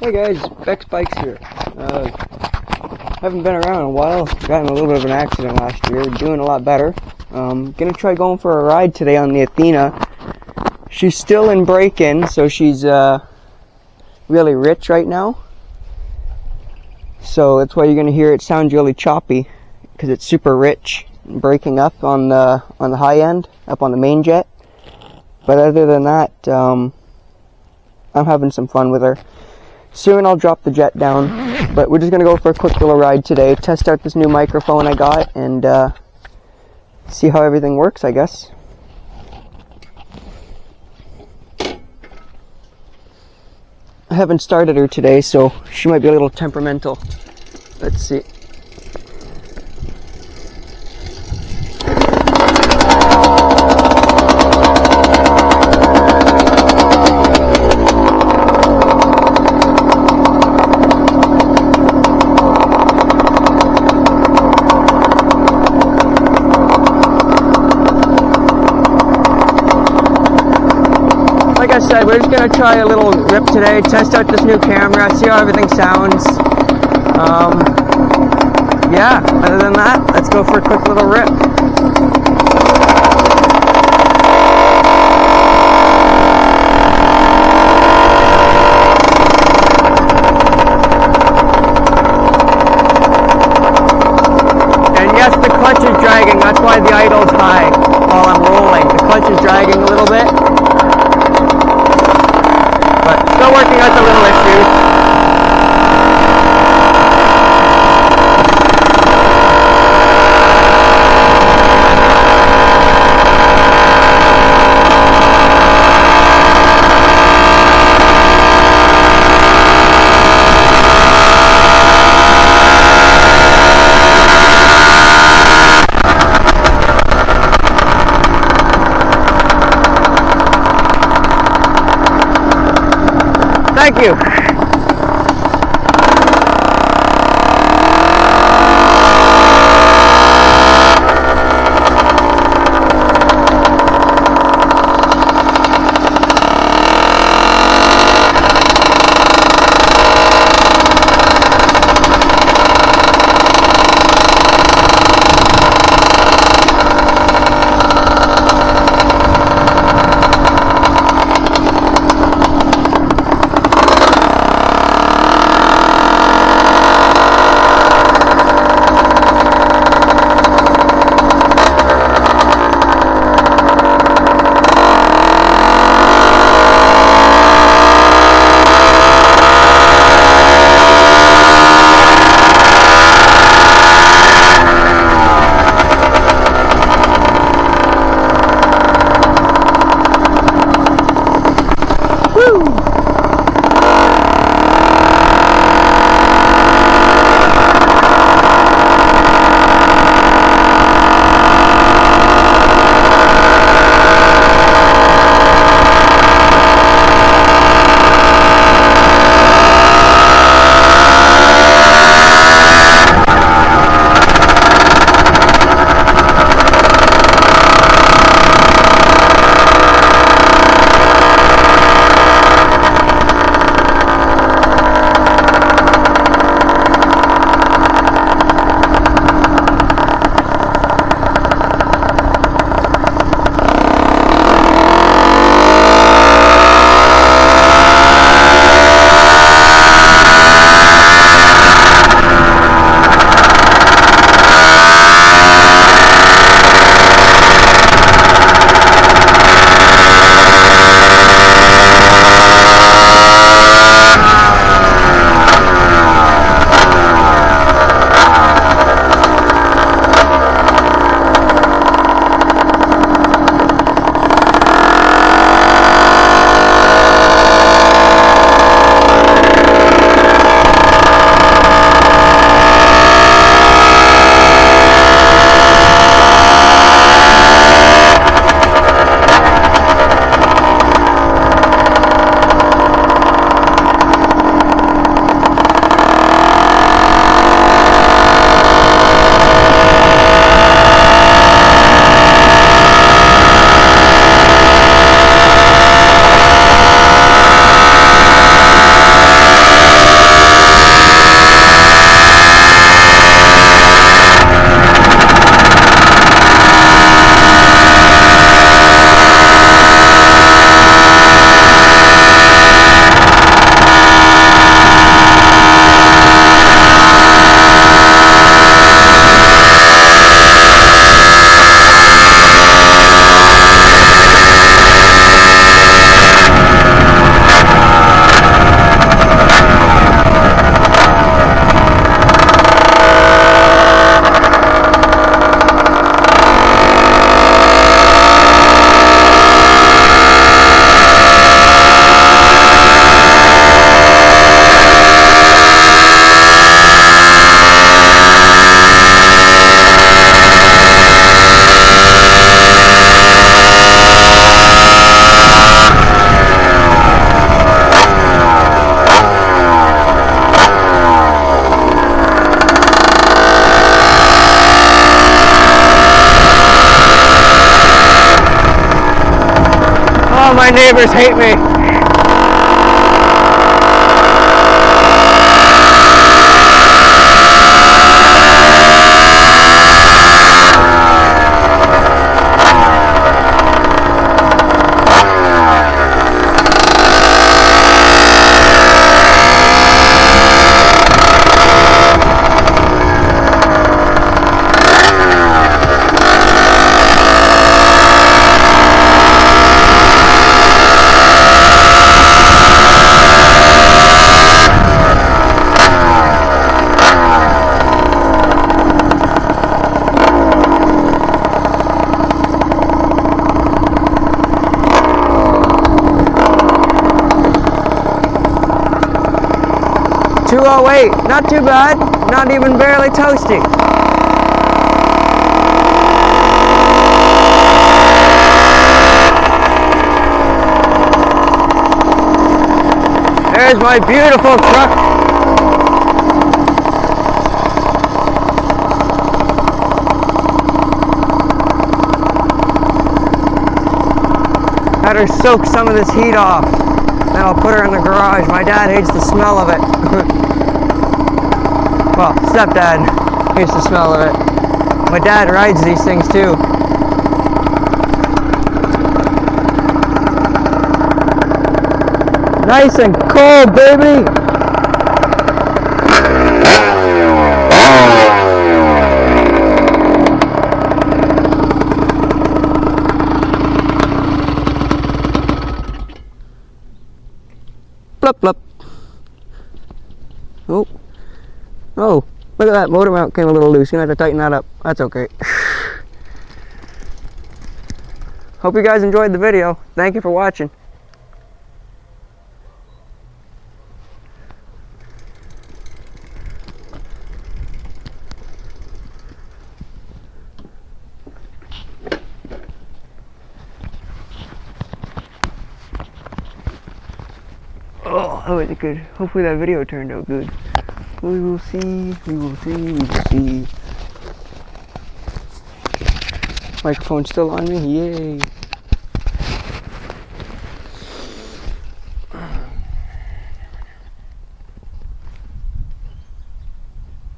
Hey guys, Bex Bikes here. Haven't been around in a while. Got in a little bit of an accident last year. Doing a lot better. Gonna try going for a ride today on the Athena. She's still in break-in, so she's really rich right now. So that's why you're gonna hear it sounds really choppy, because it's super rich, breaking up on the high end, up on the main jet. But other than that, I'm having some fun with her. Soon I'll drop the jet down, but we're just gonna go for a quick little ride today, test out this new microphone I got, and see how everything works, I guess. I haven't started her today, so she might be a little temperamental. Let's see. Like I said, we're just going to try a little rip today, test out this new camera, see how everything sounds. Yeah, other than that, let's go for a quick little rip. And yes, the clutch is dragging, that's why the idle's high while I'm rolling. The clutch is dragging a little bit. But still working out the little issues. Thank you. my neighbors hate me. $2.08, not too bad, not even barely toasty. There's my beautiful truck. Had her soak some of this heat off. Then I'll put her in the garage. My dad hates the smell of it. Well, stepdad hates the smell of it. My dad rides these things too. Nice and cold, baby! Blup, blup. Oh. Oh, look at that. Motor mount came a little loose. You're going to have to tighten that up. That's okay. Hope you guys enjoyed the video. Thank you for watching. Oh, that was good. Hopefully that video turned out good. We will see, we will see, we will see. Microphone's still on me, yay.